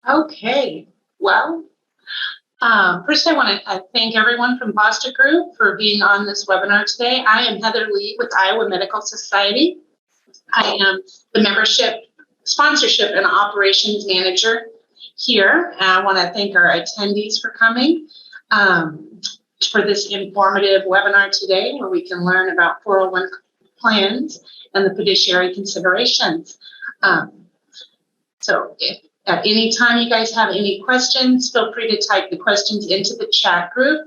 Okay, well, first I want to thank everyone from Foster Group for being on this webinar today. I am Heather Lee with Iowa Medical Society. I am the membership, sponsorship, and operations manager here. And I want to thank our attendees for coming for this informative webinar today, where we can learn about 401 plans and the fiduciary considerations. So if at any time you guys have any questions, feel free to type the questions into the chat group,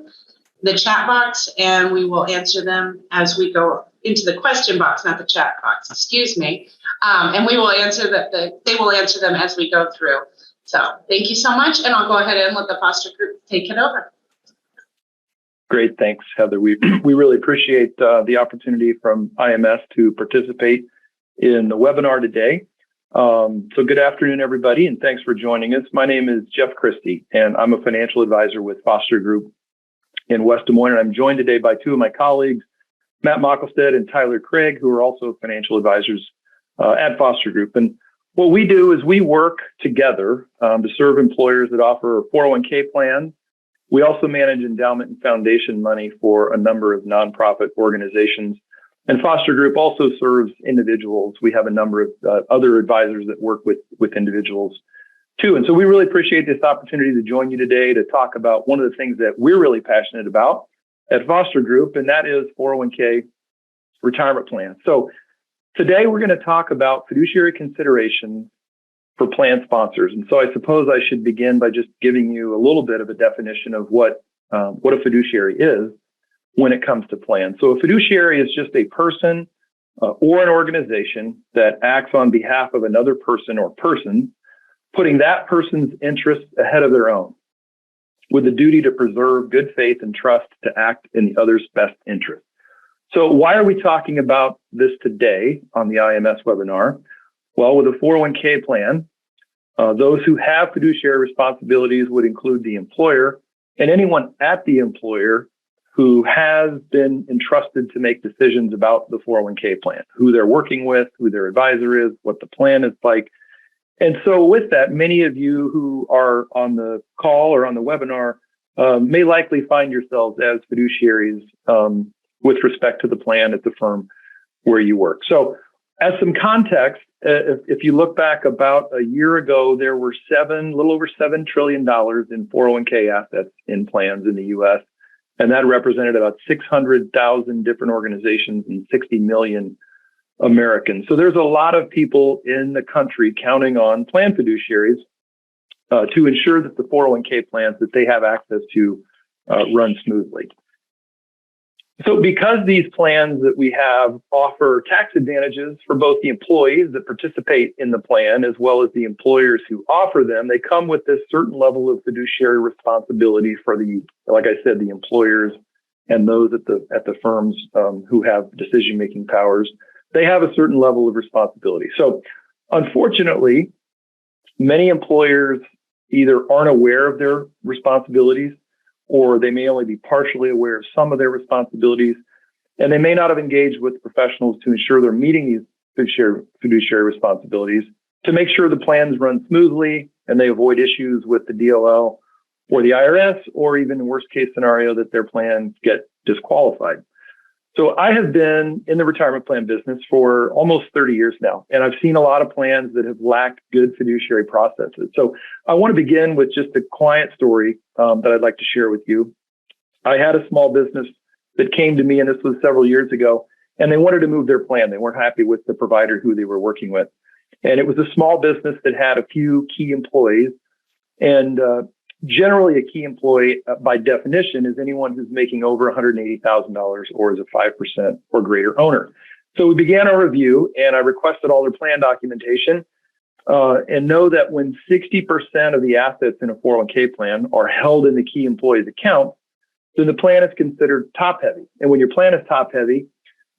the chat box, and we will answer them as we go into the question box, not the chat box, excuse me. And we will answer they will answer them as we go through. So thank you so much, and I'll go ahead and let the Foster Group take it over. Great, thanks, Heather. We really appreciate the opportunity from IMS to participate in the webinar today. So good afternoon, everybody, and thanks for joining us. My name is Jeff Christie, and I'm a financial advisor with Foster Group in West Des Moines. And I'm joined today by two of my colleagues, Matt Mockelstead and Tyler Craig, who are also financial advisors at Foster Group. And what we do is we work together to serve employers that offer 401k plans. We also manage endowment and foundation money for a number of nonprofit organizations. And Foster Group also serves individuals. We have a number of other advisors that work with individuals too. And so we really appreciate this opportunity to join you today to talk about one of the things that we're really passionate about at Foster Group, and that is 401k retirement plans. So today we're going to talk about fiduciary considerations for plan sponsors. And so I suppose I should begin by just giving you a little bit of a definition of what a fiduciary is when it comes to plans. So a fiduciary is just a person or an organization that acts on behalf of another person or persons, putting that person's interests ahead of their own, with the duty to preserve good faith and trust to act in the other's best interest. So why are we talking about this today on the IMS webinar? Well, with a 401k plan, those who have fiduciary responsibilities would include the employer and anyone at the employer who has been entrusted to make decisions about the 401k plan, who they're working with, who their advisor is, what the plan is like. And so with that, many of you who are on the call or on the webinar may likely find yourselves as fiduciaries with respect to the plan at the firm where you work. So as some context, if you look back about a year ago, there were a little over $7 trillion in 401k assets in plans in the U.S., and that represented about 600,000 different organizations and 60 million Americans. So there's a lot of people in the country counting on plan fiduciaries to ensure that the 401k plans that they have access to run smoothly. So because these plans that we have offer tax advantages for both the employees that participate in the plan as well as the employers who offer them, they come with this certain level of fiduciary responsibility for like I said, the employers and those at the firms who have decision-making powers. They have a certain level of responsibility. So unfortunately, many employers either aren't aware of their responsibilities, or they may only be partially aware of some of their responsibilities, and they may not have engaged with professionals to ensure they're meeting these fiduciary responsibilities to make sure the plans run smoothly and they avoid issues with the DOL or the IRS, or even in worst case scenario that their plans get disqualified. So I have been in the retirement plan business for almost 30 years now, and I've seen a lot of plans that have lacked good fiduciary processes. So I want to begin with just a client story that I'd like to share with you. I had a small business that came to me, and this was several years ago, and they wanted to move their plan. They weren't happy with the provider who they were working with. And it was a small business that had a few key employees, and generally, a key employee, by definition, is anyone who's making over $180,000 or is a 5% or greater owner. So we began our review, and I requested all their plan documentation, and know that when 60% of the assets in a 401k plan are held in the key employee's account, then the plan is considered top-heavy. And when your plan is top-heavy,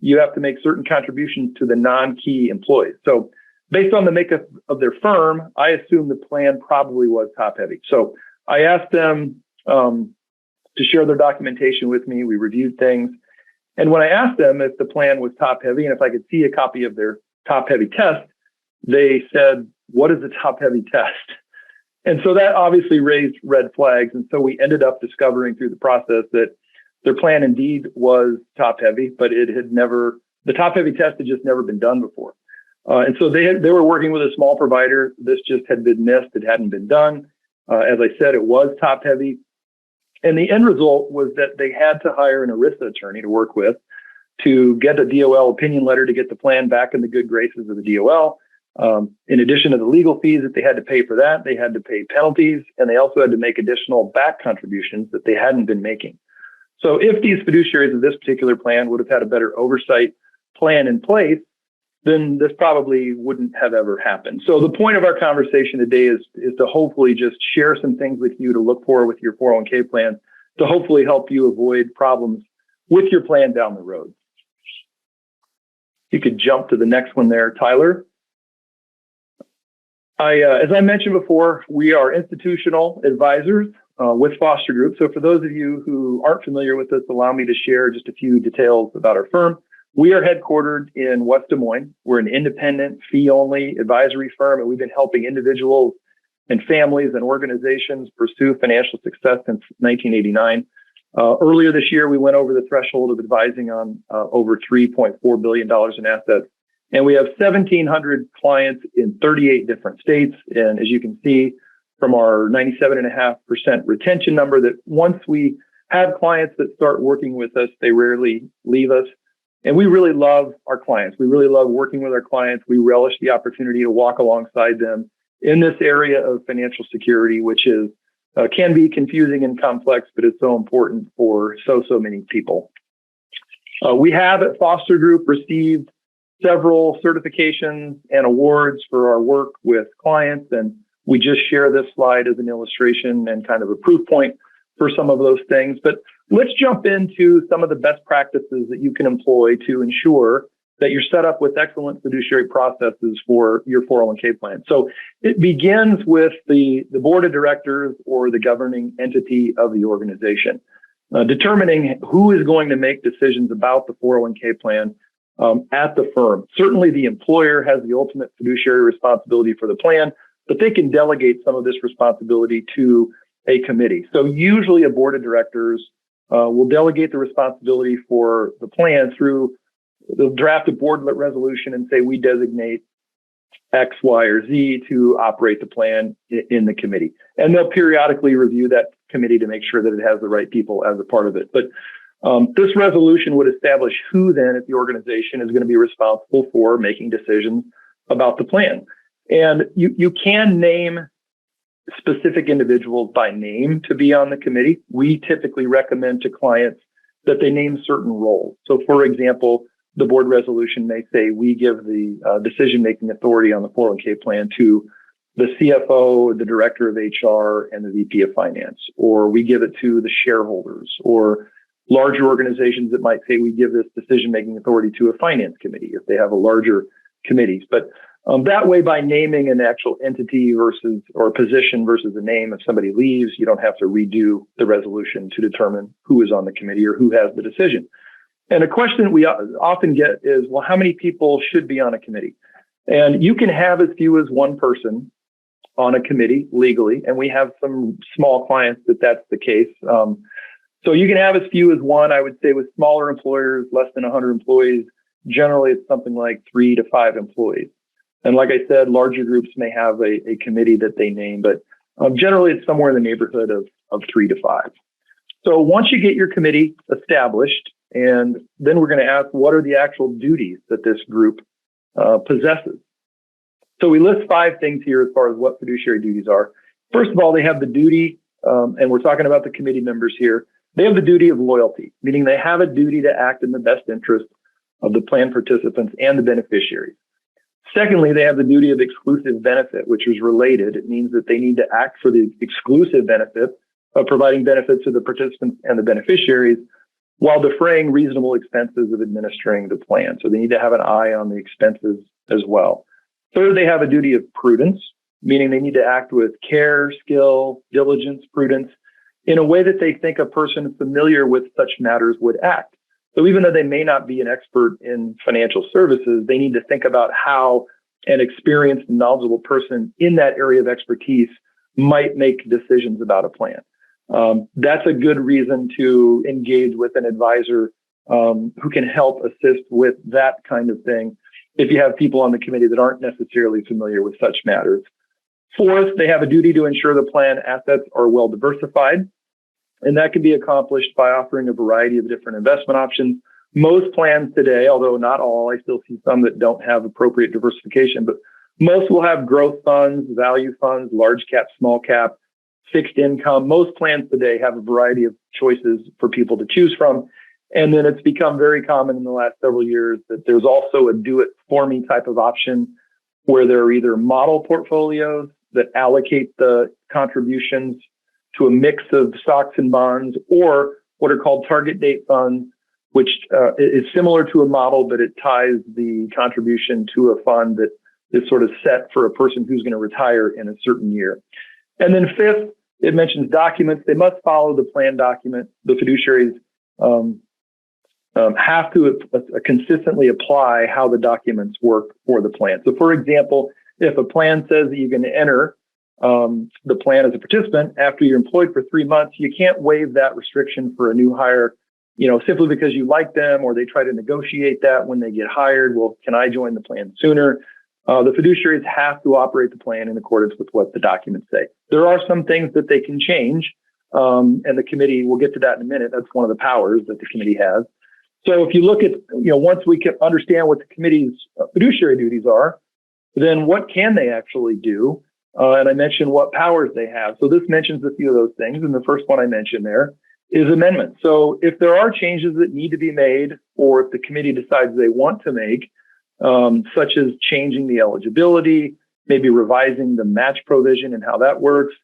you have to make certain contributions to the non-key employees. So based on the makeup of their firm, I assume the plan probably was top-heavy. So I asked them to share their documentation with me. We reviewed things. And when I asked them if the plan was top heavy and if I could see a copy of their top heavy test, they said, "What is a top heavy test?" And so that obviously raised red flags. And so we ended up discovering through the process that their plan indeed was top heavy, but the top heavy test had just never been done before. And so they were working with a small provider. This just had been missed. It hadn't been done. As I said, it was top heavy. And the end result was that they had to hire an ERISA attorney to work with to get a DOL opinion letter to get the plan back in the good graces of the DOL. In addition to the legal fees that they had to pay for that, they had to pay penalties, and they also had to make additional back contributions that they hadn't been making. So if these fiduciaries of this particular plan would have had a better oversight plan in place, then this probably wouldn't have ever happened. So the point of our conversation today is to hopefully just share some things with you to look for with your 401k plan to hopefully help you avoid problems with your plan down the road. You could jump to the next one there, Tyler. As I mentioned before, we are institutional advisors with Foster Group. So for those of you who aren't familiar with this, allow me to share just a few details about our firm. We are headquartered in West Des Moines. We're an independent, fee-only advisory firm, and we've been helping individuals and families and organizations pursue financial success since 1989. Earlier this year, we went over the threshold of advising on over $3.4 billion in assets. And we have 1,700 clients in 38 different states. And as you can see from our 97.5% retention number, that once we have clients that start working with us, they rarely leave us. And we really love our clients. We really love working with our clients. We relish the opportunity to walk alongside them in this area of financial security, which is can be confusing and complex, but it's so important for so many people. We have at Foster Group received several certifications and awards for our work with clients, and we just share this slide as an illustration and kind of a proof point for some of those things. But let's jump into some of the best practices that you can employ to ensure that you're set up with excellent fiduciary processes for your 401k plan. So it begins with the board of directors or the governing entity of the organization, determining who is going to make decisions about the 401k plan at the firm. Certainly the employer has the ultimate fiduciary responsibility for the plan, but they can delegate some of this responsibility to a committee. So usually a board of directors will delegate the responsibility for the plan through they'll draft a board resolution and say, we designate X, Y, or Z to operate the plan in the committee. And they'll periodically review that committee to make sure that it has the right people as a part of it. But this resolution would establish who then at the organization is going to be responsible for making decisions about the plan. And you can name specific individuals by name to be on the committee. We typically recommend to clients that they name certain roles. So for example, the board resolution may say we give the decision-making authority on the 401k plan to the CFO, the director of HR, and the VP of finance, or we give it to the shareholders, or larger organizations that might say we give this decision-making authority to a finance committee if they have a larger committees. But that way, by naming an actual entity versus or position versus a name, if somebody leaves, you don't have to redo the resolution to determine who is on the committee or who has the decision. And a question we often get is, well, how many people should be on a committee? And you can have as few as one person on a committee legally, and we have some small clients that's the case. So you can have as few as one. I would say with smaller employers, less than 100 employees, generally it's something like 3 to 5 employees. And like I said, larger groups may have a committee that they name, but generally it's somewhere in the neighborhood of 3 to 5. So once you get your committee established, and then we're going to ask, what are the actual duties that this group possesses? So we list 5 things here as far as what fiduciary duties are. First of all, they have the duty, and we're talking about the committee members here, they have the duty of loyalty, meaning they have a duty to act in the best interest of the plan participants and the beneficiaries. Secondly, they have the duty of exclusive benefit, which is related. It means that they need to act for the exclusive benefit of providing benefits to the participants and the beneficiaries while defraying reasonable expenses of administering the plan. So they need to have an eye on the expenses as well. Third, they have a duty of prudence, meaning they need to act with care, skill, diligence, prudence, in a way that they think a person familiar with such matters would act. So even though they may not be an expert in financial services, they need to think about how an experienced and knowledgeable person in that area of expertise might make decisions about a plan. That's a good reason to engage with an advisor who can help assist with that kind of thing if you have people on the committee that aren't necessarily familiar with such matters. Fourth, they have a duty to ensure the plan assets are well diversified, and that can be accomplished by offering a variety of different investment options. Most plans today, although not all, I still see some that don't have appropriate diversification, but most will have growth funds, value funds, large cap, small cap, fixed income. Most plans today have a variety of choices for people to choose from. And then it's become very common in the last several years that there's also a do-it-for-me type of option where there are either model portfolios that allocate the contributions to a mix of stocks and bonds, or what are called target date funds, which is similar to a model, but it ties the contribution to a fund that is sort of set for a person who's going to retire in a certain year. And then fifth, it mentions documents. They must follow the plan document. The fiduciaries have to consistently apply how the documents work for the plan. So, for example, if a plan says that you're going to enter the plan as a participant after you're employed for 3 months, you can't waive that restriction for a new hire, simply because you like them or they try to negotiate that when they get hired. Well, can I join the plan sooner? The fiduciaries have to operate the plan in accordance with what the documents say. There are some things that they can change, and the committee, we'll get to that in a minute. That's one of the powers that the committee has. So if you look at, once we can understand what the committee's fiduciary duties are, then what can they actually do? And I mentioned what powers they have. So this mentions a few of those things. And the first one I mentioned there is amendment. So if there are changes that need to be made, or if the committee decides they want to make, such as changing the eligibility, maybe revising the match provision and how that works,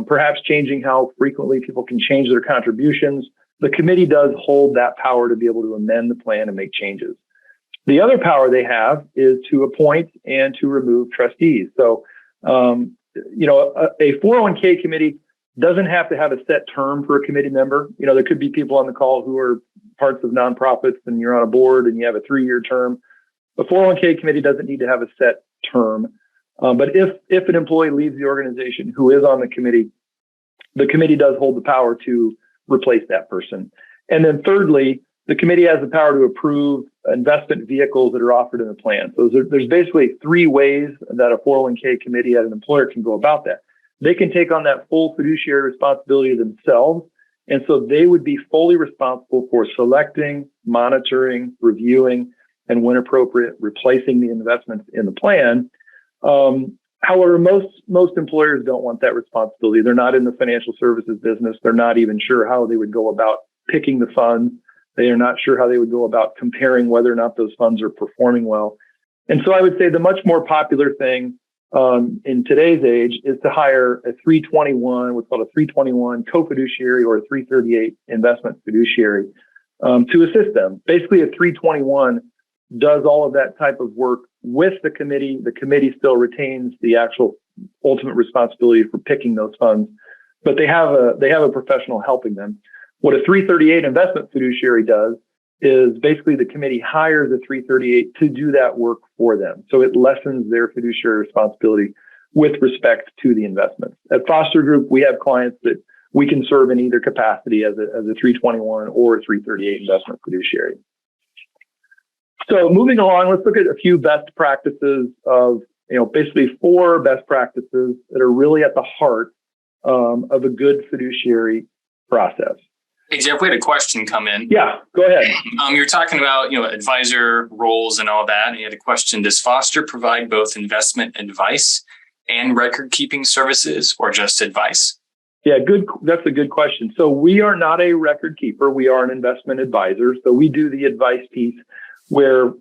perhaps changing how frequently people can change their contributions, the committee does hold that power to be able to amend the plan and make changes. The other power they have is to appoint and to remove trustees. So, a 401k committee doesn't have to have a set term for a committee member. There could be people on the call who are parts of nonprofits and you're on a board and you have a 3-year term. The 401k committee doesn't need to have a set term. But if an employee leaves the organization who is on the committee does hold the power to replace that person. And then thirdly, the committee has the power to approve investment vehicles that are offered in the plan. So there's basically 3 ways that a 401k committee at an employer can go about that. They can take on that full fiduciary responsibility themselves. And so they would be fully responsible for selecting, monitoring, reviewing, and when appropriate, replacing the investments in the plan. However, most employers don't want that responsibility. They're not in the financial services business. They're not even sure how they would go about picking the funds. They are not sure how they would go about comparing whether or not those funds are performing well. And so I would say the much more popular thing in today's age is to hire a 321, what's called a 321 co-fiduciary or a 338 investment fiduciary to assist them. Basically, a 321 does all of that type of work with the committee. The committee still retains the actual ultimate responsibility for picking those funds, but they have a professional helping them. What a 338 investment fiduciary does is basically the committee hires a 338 to do that work for them. So it lessens their fiduciary responsibility with respect to the investments. At Foster Group, we have clients that we can serve in either capacity as a 321 or a 338 investment fiduciary. So moving along, let's look at a few best practices of, basically 4 best practices that are really at the heart of a good fiduciary process. Hey, Jeff, we had a question come in. Yeah, go ahead. You're talking about, advisor roles and all that. And you had a question, does Foster provide both investment advice and record-keeping services or just advice? Yeah, good. That's a good question. So we are not a record keeper. We are an investment advisor. So we do the advice piece where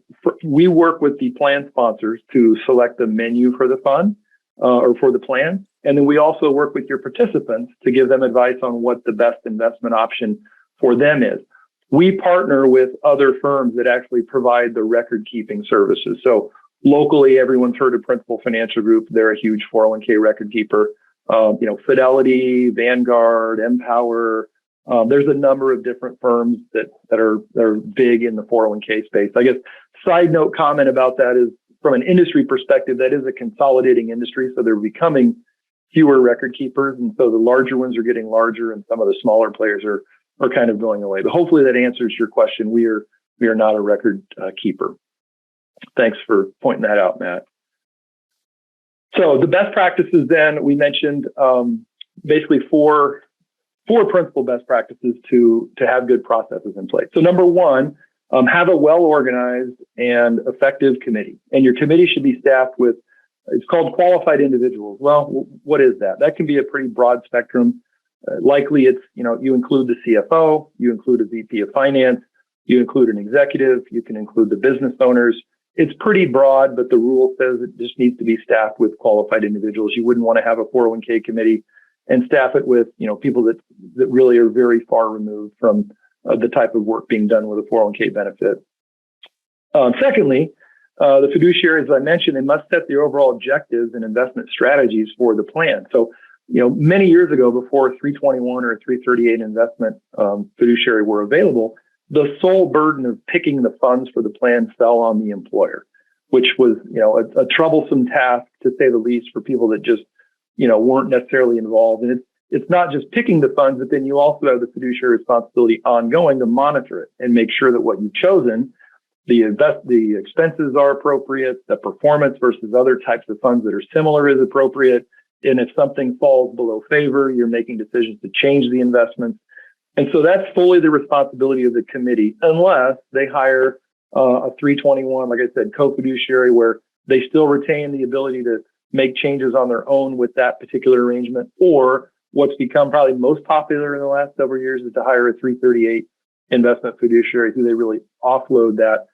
we work with the plan sponsors to select the menu for the fund or for the plan. And then we also work with your participants to give them advice on what the best investment option for them is. We partner with other firms that actually provide the record keeping services. So locally, everyone's heard of Principal Financial Group. They're a huge 401k record keeper. Fidelity, Vanguard, Empower. There's a number of different firms that are big in the 401k space. I guess side note comment about that is from an industry perspective, that is a consolidating industry. So they're becoming fewer record keepers. And so the larger ones are getting larger and some of the smaller players are kind of going away. But hopefully that answers your question. We are not a record keeper. Thanks for pointing that out, Matt. So the best practices then, we mentioned basically four principal best practices to have good processes in place. So number one, have a well-organized and effective committee. And your committee should be staffed with, it's called qualified individuals. Well, what is that? That can be a pretty broad spectrum. Likely it's, you include the CFO, you include a VP of finance, you include an executive, you can include the business owners. It's pretty broad, but the rule says it just needs to be staffed with qualified individuals. You wouldn't want to have a 401k committee and staff it with, people that really are very far removed from the type of work being done with a 401k benefit. Secondly, the fiduciaries, as I mentioned, they must set the overall objectives and investment strategies for the plan. So, many years ago, before 321 or 338 investment fiduciary were available, the sole burden of picking the funds for the plan fell on the employer, which was, a troublesome task to say the least for people that just, weren't necessarily involved. And it's not just picking the funds, but then you also have the fiduciary responsibility ongoing to monitor it and make sure that what you've chosen, the expenses are appropriate, the performance versus other types of funds that are similar is appropriate. And if something falls below favor, you're making decisions to change the investments. And so that's fully the responsibility of the committee, unless they hire a 321, like I said, co-fiduciary, where they still retain the ability to make changes on their own with that particular arrangement. Or what's become probably most popular in the last several years is to hire a 338 investment fiduciary who they really offload that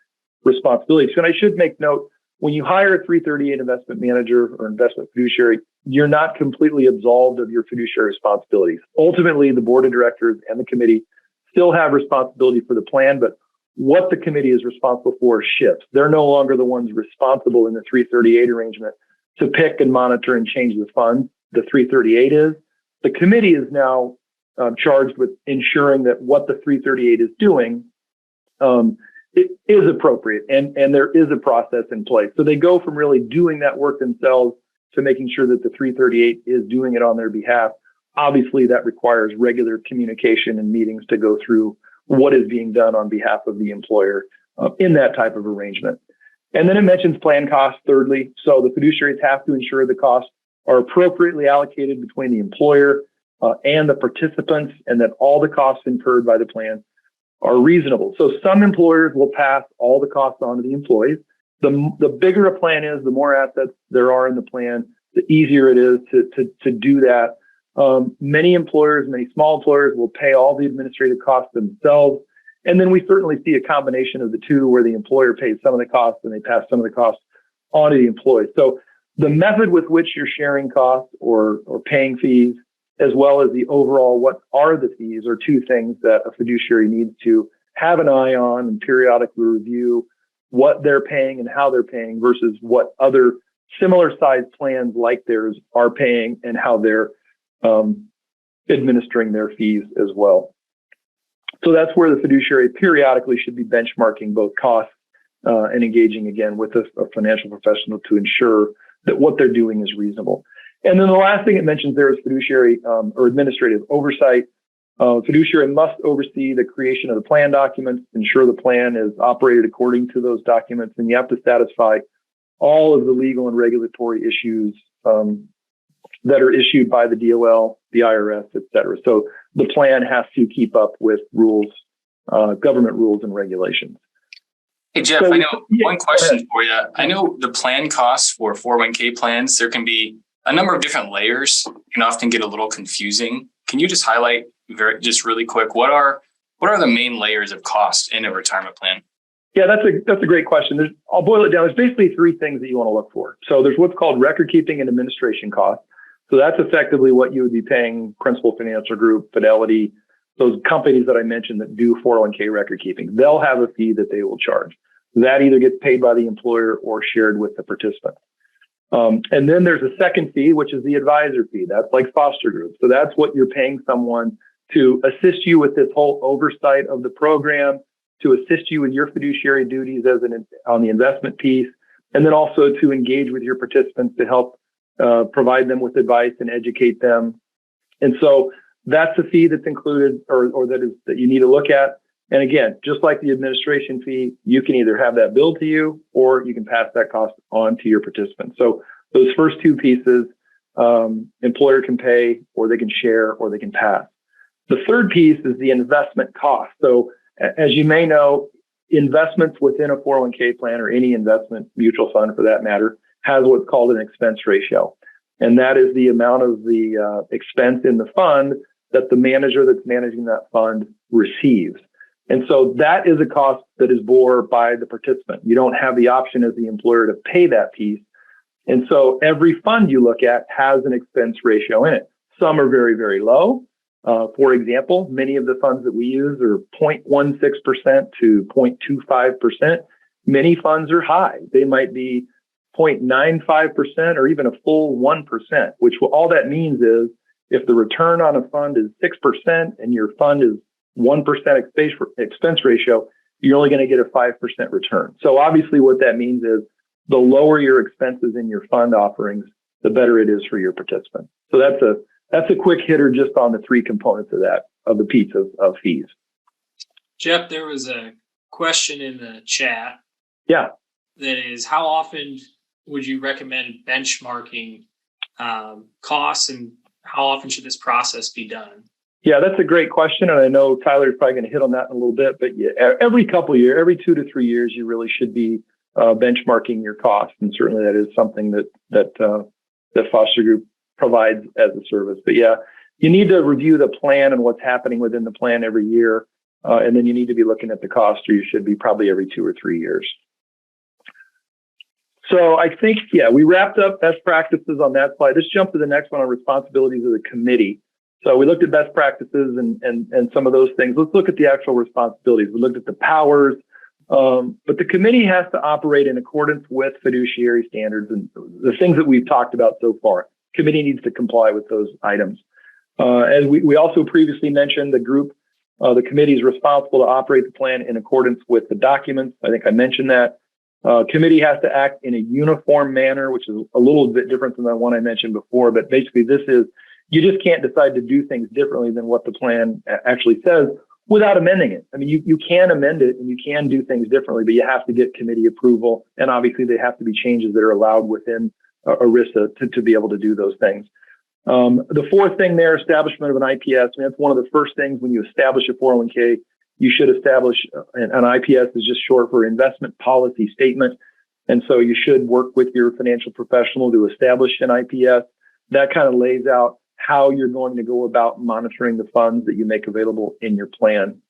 responsibility. So, and I should make note, when you hire a 338 investment manager or investment fiduciary, you're not completely absolved of your fiduciary responsibilities. Ultimately, the board of directors and the committee still have responsibility for the plan, but what the committee is responsible for shifts. They're no longer the ones responsible in the 338 arrangement to pick and monitor and change the funds. The 338 is. The committee is now charged with ensuring that what the 338 is doing it is appropriate and there is a process in place. So they go from really doing that work themselves to making sure that the 338 is doing it on their behalf. Obviously, that requires regular communication and meetings to go through what is being done on behalf of the employer in that type of arrangement. And then it mentions plan costs, thirdly. So the fiduciaries have to ensure the costs are appropriately allocated between the employer and the participants, and that all the costs incurred by the plan are reasonable. So some employers will pass all the costs on to the employees. The bigger a plan is, the more assets there are in the plan, the easier it is to do that. Many employers, many small employers will pay all the administrative costs themselves. And then we certainly see a combination of the two where the employer pays some of the costs and they pass some of the costs on to the employee. So the method with which you're sharing costs or paying fees, as well as the overall what are the fees, are two things that a fiduciary needs to have an eye on and periodically review what they're paying and how they're paying versus what other similar sized plans like theirs are paying and how they're administering their fees as well. So that's where the fiduciary periodically should be benchmarking both costs and engaging again with a financial professional to ensure that what they're doing is reasonable. And then the last thing it mentions there is fiduciary or administrative oversight. Fiduciary must oversee the creation of the plan documents, ensure the plan is operated according to those documents, and you have to satisfy all of the legal and regulatory issues that are issued by the DOL, the IRS, et cetera. So the plan has to keep up with rules, government rules and regulations. Hey, Jeff, so, I know one question for you. I know the plan costs for 401k plans, there can be a number of different layers, can often get a little confusing. Can you just highlight just really quick, what are the main layers of cost in a retirement plan? Yeah, that's a great question. I'll boil it down. There's basically three things that you want to look for. So there's what's called record keeping and administration costs. So that's effectively what you would be paying Principal Financial Group, Fidelity, those companies that I mentioned that do 401k record keeping. They'll have a fee that they will charge. That either gets paid by the employer or shared with the participant. And then there's a second fee, which is the advisor fee. That's like foster group. So that's what you're paying someone to assist you with this whole oversight of the program, to assist you with your fiduciary duties on the investment piece, and then also to engage with your participants to help provide them with advice and educate them. And so that's a fee that's included or that you need to look at. And again, just like the administration fee, you can either have that billed to you or you can pass that cost on to your participants. So those first two pieces, employer can pay, or they can share, or they can pass. The third piece is the investment cost. So as you may know, investments within a 401k plan or any investment mutual fund for that matter has what's called an expense ratio. And that is the amount of the expense in the fund that the manager that's managing that fund receives. And so that is a cost that is bore by the participant. You don't have the option as the employer to pay that piece. And so every fund you look at has an expense ratio in it. Some are very, very low. For example, many of the funds that we use are 0.16% to 0.25%. Many funds are high. They might be 0.95% or even a full 1%, which all that means is if the return on a fund is 6% and your fund is 1% expense ratio, you're only going to get a 5% return. So obviously what that means is the lower your expenses in your fund offerings, the better it is for your participants. So that's a quick hitter just on the three components of the piece of fees. Jeff, there was a question in the chat. Yeah. That is, how often would you recommend benchmarking costs, and how often should this process be done? Yeah, that's a great question. And I know Tyler's probably going to hit on that in a little bit, but yeah, every 2 to 3 years, you really should be benchmarking your costs. And certainly that is something that Foster Group provides as a service. But yeah, you need to review the plan and what's happening within the plan every year. And then you need to be looking at the cost, or you should be probably every 2 or 3 years. So I think, yeah, we wrapped up best practices on that slide. Let's jump to the next one on responsibilities of the committee. So we looked at best practices and some of those things. Let's look at the actual responsibilities. We looked at the powers, but the committee has to operate in accordance with fiduciary standards and the things that we've talked about so far. Committee needs to comply with those items. As we also previously mentioned, the committee is responsible to operate the plan in accordance with the documents. I think I mentioned that. Committee has to act in a uniform manner, which is a little bit different than the one I mentioned before. But basically, you just can't decide to do things differently than what the plan actually says without amending it. I mean, you can amend it and you can do things differently, but you have to get committee approval. And obviously, they have to be changes that are allowed within ERISA to be able to do those things. The fourth thing there, establishment of an IPS. I mean, that's one of the first things when you establish a 401k. You should establish an IPS is just short for investment policy statement. And so you should work with your financial professional to establish an IPS. That kind of lays out how you're going to go about monitoring the funds that you make available in your plan.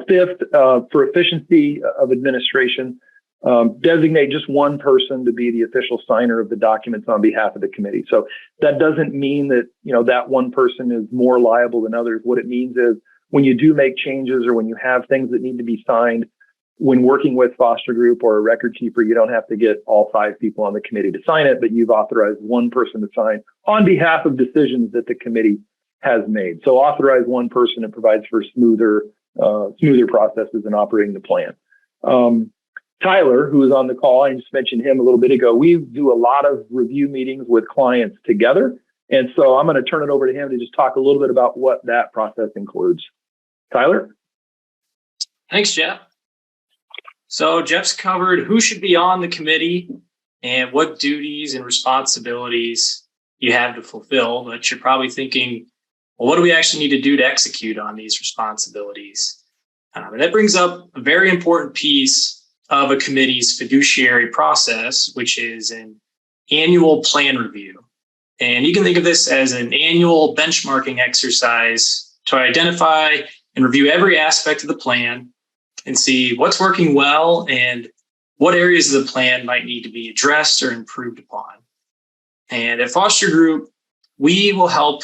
Fifth, for efficiency of administration, designate just one person to be the official signer of the documents on behalf of the committee. So that doesn't mean that, that one person is more liable than others. What it means is when you do make changes or when you have things that need to be signed, when working with Foster Group or a record keeper, you don't have to get all 5 people on the committee to sign it, but you've authorized one person to sign on behalf of decisions that the committee has made. So authorize one person, it provides for smoother processes in operating the plan. Tyler, who is on the call, I just mentioned him a little bit ago. We do a lot of review meetings with clients together. And so I'm going to turn it over to him to just talk a little bit about what that process includes. Tyler? Thanks, Jeff. So Jeff's covered who should be on the committee and what duties and responsibilities you have to fulfill. But you're probably thinking, well, what do we actually need to do to execute on these responsibilities? And that brings up a very important piece of a committee's fiduciary process, which is an annual plan review. And you can think of this as an annual benchmarking exercise to identify and review every aspect of the plan and see what's working well and what areas of the plan might need to be addressed or improved upon. And at Foster Group, we will help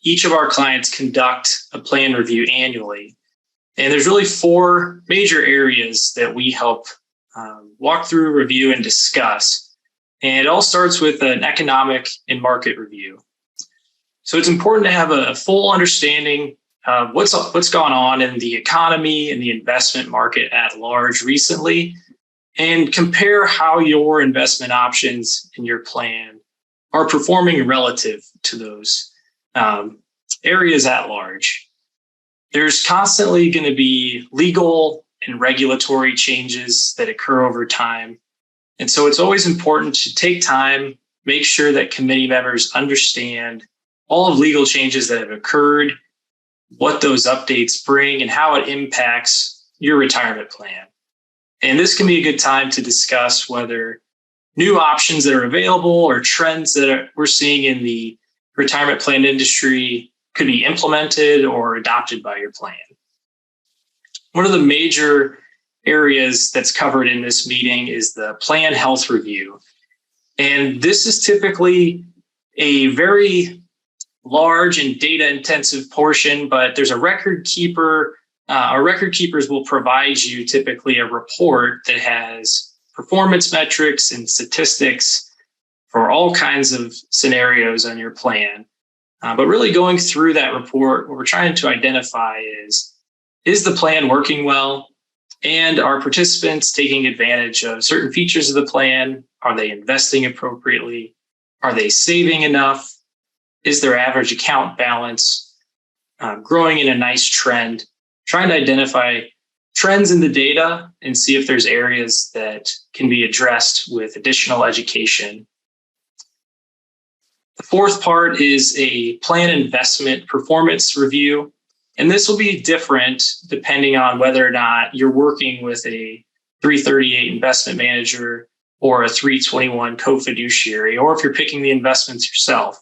each of our clients conduct a plan review annually. And there's really 4 major areas that we help walk through, review, and discuss. And it all starts with an economic and market review. So it's important to have a full understanding of what's gone on in the economy and the investment market at large recently, and compare how your investment options in your plan are performing relative to those areas at large. There's constantly going to be legal and regulatory changes that occur over time. And so it's always important to take time, make sure that committee members understand all of legal changes that have occurred, what those updates bring, and how it impacts your retirement plan. And this can be a good time to discuss whether new options that are available or trends that we're seeing in the retirement plan industry could be implemented or adopted by your plan. One of the major areas that's covered in this meeting is the plan health review. And this is typically a very large and data intensive portion, but there's a record keeper. Our record keepers will provide you typically a report that has performance metrics and statistics for all kinds of scenarios on your plan. But really going through that report, what we're trying to identify is the plan working well? And are participants taking advantage of certain features of the plan? Are they investing appropriately? Are they saving enough? Is their average account balance growing in a nice trend? Trying to identify trends in the data and see if there's areas that can be addressed with additional education. The fourth part is a plan investment performance review. And this will be different depending on whether or not you're working with a 338 investment manager or a 321 co-fiduciary, or if you're picking the investments yourself.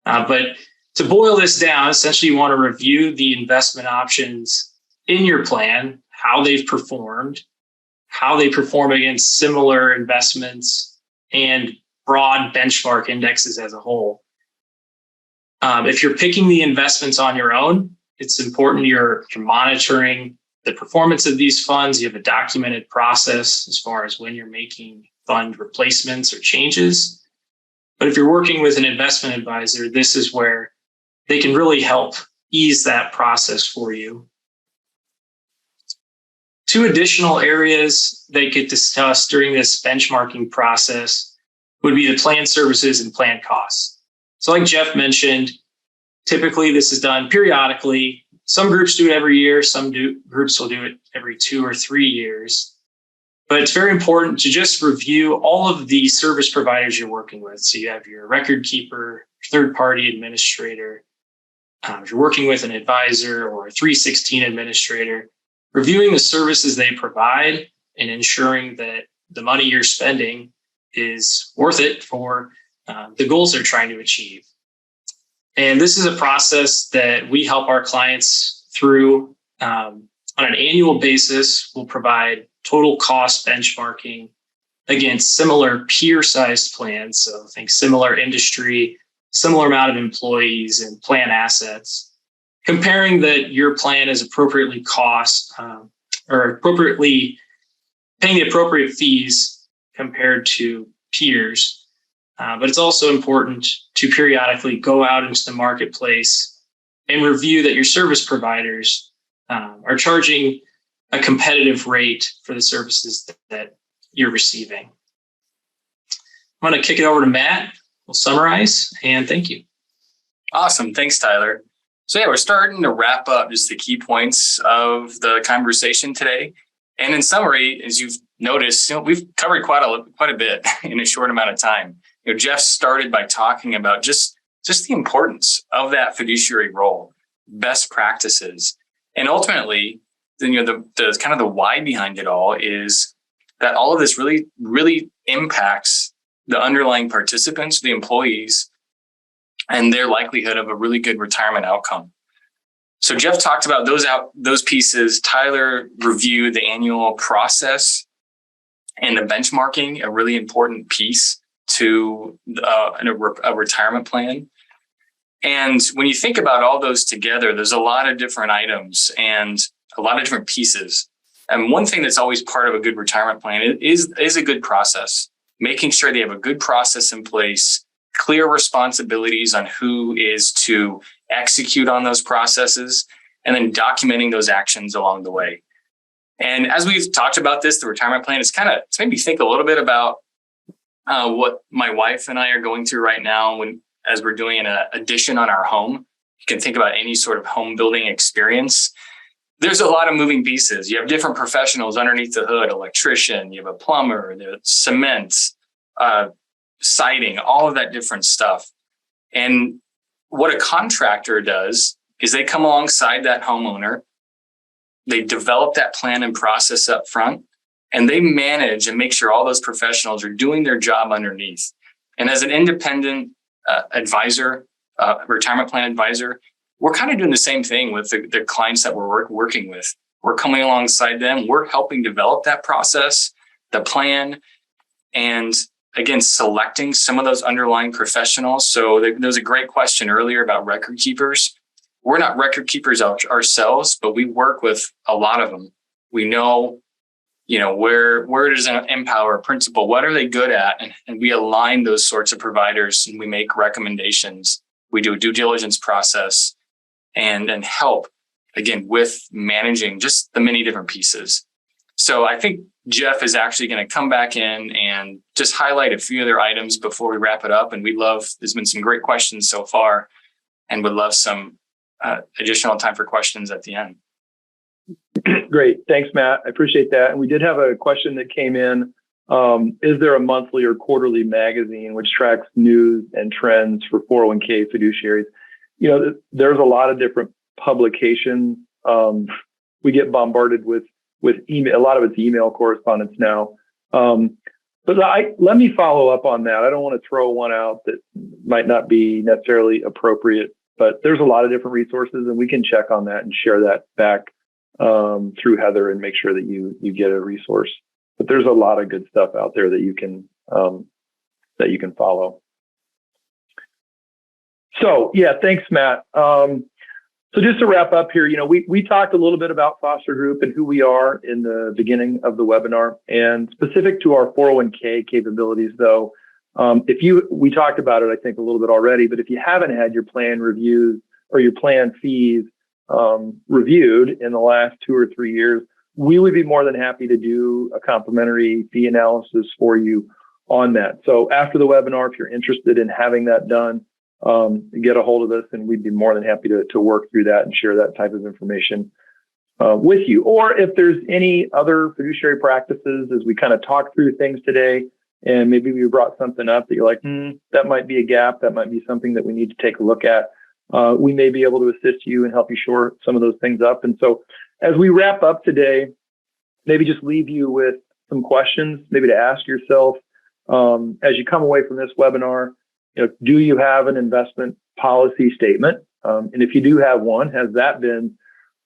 But to boil this down, essentially you want to review the investment options in your plan, how they've performed, how they perform against similar investments, and broad benchmark indexes as a whole. If you're picking the investments on your own, it's important you're monitoring the performance of these funds. You have a documented process as far as when you're making fund replacements or changes. But if you're working with an investment advisor, this is where they can really help ease that process for you. Two additional areas that get discussed during this benchmarking process would be the plan services and plan costs. So like Jeff mentioned, typically this is done periodically. Some groups do it every year. Some groups will do it every 2 or 3 years. But it's very important to just review all of the service providers you're working with. So you have your record keeper, third-party administrator. If you're working with an advisor or a 316 administrator, reviewing the services they provide and ensuring that the money you're spending is worth it for the goals they're trying to achieve. And this is a process that we help our clients through on an annual basis. We'll provide total cost benchmarking against similar peer-sized plans. So think similar industry, similar amount of employees and plan assets, comparing that your plan is appropriately cost or appropriately paying the appropriate fees compared to peers. But it's also important to periodically go out into the marketplace and review that your service providers are charging a competitive rate for the services that you're receiving. I'm going to kick it over to Matt. We'll summarize, and thank you. Awesome. Thanks, Tyler. So yeah, we're starting to wrap up just the key points of the conversation today. And in summary, as you've noticed, we've covered quite a bit in a short amount of time. Jeff started by talking about just the importance of that fiduciary role, best practices, and ultimately, the kind of the why behind it all is that all of this really, really impacts the underlying participants, the employees, and their likelihood of a really good retirement outcome. So Jeff talked about those pieces. Tyler reviewed the annual process and the benchmarking, a really important piece to a retirement plan. And when you think about all those together, there's a lot of different items and a lot of different pieces. And one thing that's always part of a good retirement plan is a good process, making sure they have a good process in place, clear responsibilities on who is to execute on those processes, and then documenting those actions along the way. And as we've talked about this, the retirement plan is it's made me think a little bit about what my wife and I are going through right now as we're doing an addition on our home. You can think about any sort of home building experience. There's a lot of moving pieces. You have different professionals underneath the hood, electrician, you have a plumber, the cement, siding, all of that different stuff. And what a contractor does is they come alongside that homeowner, they develop that plan and process up front, and they manage and make sure all those professionals are doing their job underneath. And as an independent advisor, retirement plan advisor, we're kind of doing the same thing with the clients that we're working with. We're coming alongside them. We're helping develop that process, the plan, and again, selecting some of those underlying professionals. So there was a great question earlier about record keepers. We're not record keepers ourselves, but we work with a lot of them. We know, where does an Empower principal, what are they good at? And we align those sorts of providers and we make recommendations. We do a due diligence process and help, again, with managing just the many different pieces. So I think Jeff is actually going to come back in and just highlight a few other items before we wrap it up. And there's been some great questions so far and would love some additional time for questions at the end. Great. Thanks, Matt. I appreciate that. And we did have a question that came in. Is there a monthly or quarterly magazine which tracks news and trends for 401k fiduciaries? There's a lot of different publications. We get bombarded with email. A lot of it's email correspondence now. But let me follow up on that. I don't want to throw one out that might not be necessarily appropriate, but there's a lot of different resources, and we can check on that and share that back through Heather and make sure that you get a resource. But there's a lot of good stuff out there that you can follow. So yeah, thanks, Matt. So just to wrap up here, we talked a little bit about Foster Group and who we are in the beginning of the webinar, and specific to our 401k capabilities, though, we talked about it, I think, a little bit already, but if you haven't had your plan reviews or your plan fees reviewed in the last 2 or 3 years, we would be more than happy to do a complimentary fee analysis for you on that. So after the webinar, if you're interested in having that done, get a hold of us and we'd be more than happy to work through that and share that type of information with you. Or if there's any other fiduciary practices as we kind of talk through things today, and maybe we brought something up that you're like, that might be a gap, that might be something that we need to take a look at, we may be able to assist you and help you shore some of those things up. And so as we wrap up today, maybe just leave you with some questions, maybe to ask yourself as you come away from this webinar. Do you have an investment policy statement? And if you do have one, has that been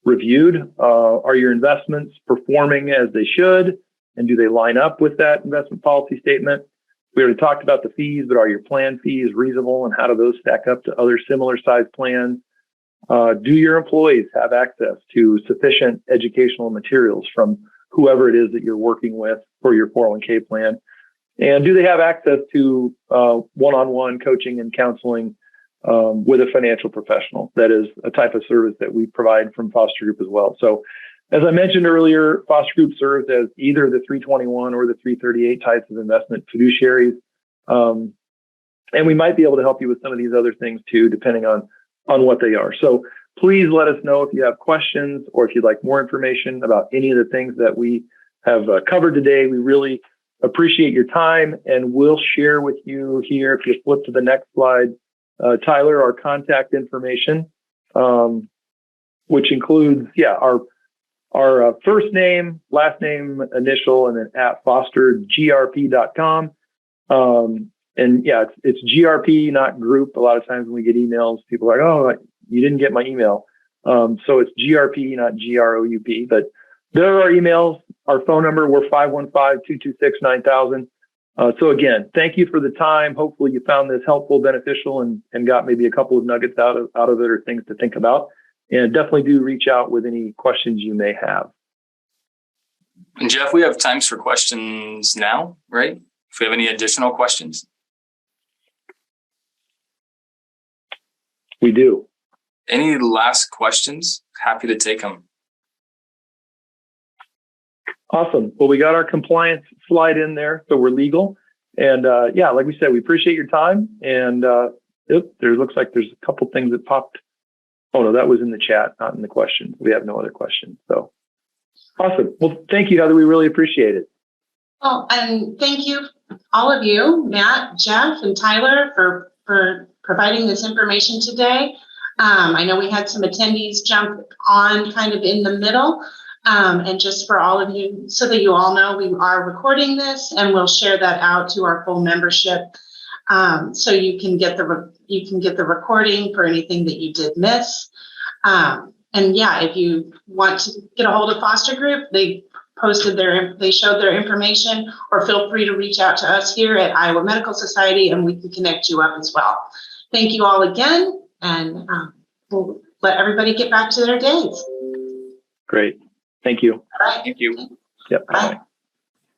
reviewed? Are your investments performing as they should? And do they line up with that investment policy statement? We already talked about the fees, but are your plan fees reasonable? And how do those stack up to other similar sized plans? Do your employees have access to sufficient educational materials from whoever it is that you're working with for your 401k plan? And do they have access to one-on-one coaching and counseling with a financial professional? That is a type of service that we provide from Foster Group as well. So as I mentioned earlier, Foster Group serves as either the 321 or the 338 types of investment fiduciaries. And we might be able to help you with some of these other things too, depending on what they are. So please let us know if you have questions or if you'd like more information about any of the things that we have covered today. We really appreciate your time, and we'll share with you here, if you flip to the next slide, Tyler, our contact information, which includes, our first name, last name, initial, and then at fostergrp.com. And yeah, it's GRP, not group. A lot of times when we get emails, people are like, oh, you didn't get my email. So it's GRP, not GROUP, but there are our emails. Our phone number, we're 515-226-9000. So again, thank you for the time. Hopefully you found this helpful, beneficial, and got maybe a couple of nuggets out of it or things to think about. And definitely do reach out with any questions you may have. And Jeff, we have times for questions now, right? If we have any additional questions. We do. Any last questions? Happy to take them. Awesome. Well, we got our compliance slide in there, so we're legal. And yeah, like we said, we appreciate your time. And there looks like there's a couple things that popped. Oh no, that was in the chat, not in the questions. We have no other questions. So awesome. Well, thank you, Heather. We really appreciate it. Oh, and thank you, all of you, Matt, Jeff, and Tyler, for providing this information today. I know we had some attendees jump on kind of in the middle. And just for all of you, so that you all know, we are recording this and we'll share that out to our full membership. So you can get the recording for anything that you did miss. And yeah, if you want to get a hold of Foster Group, they showed their information, or feel free to reach out to us here at Iowa Medical Society and we can connect you up as well. Thank you all again, and we'll let everybody get back to their days. Great. Thank you. All right. Thank you. Yep. Bye.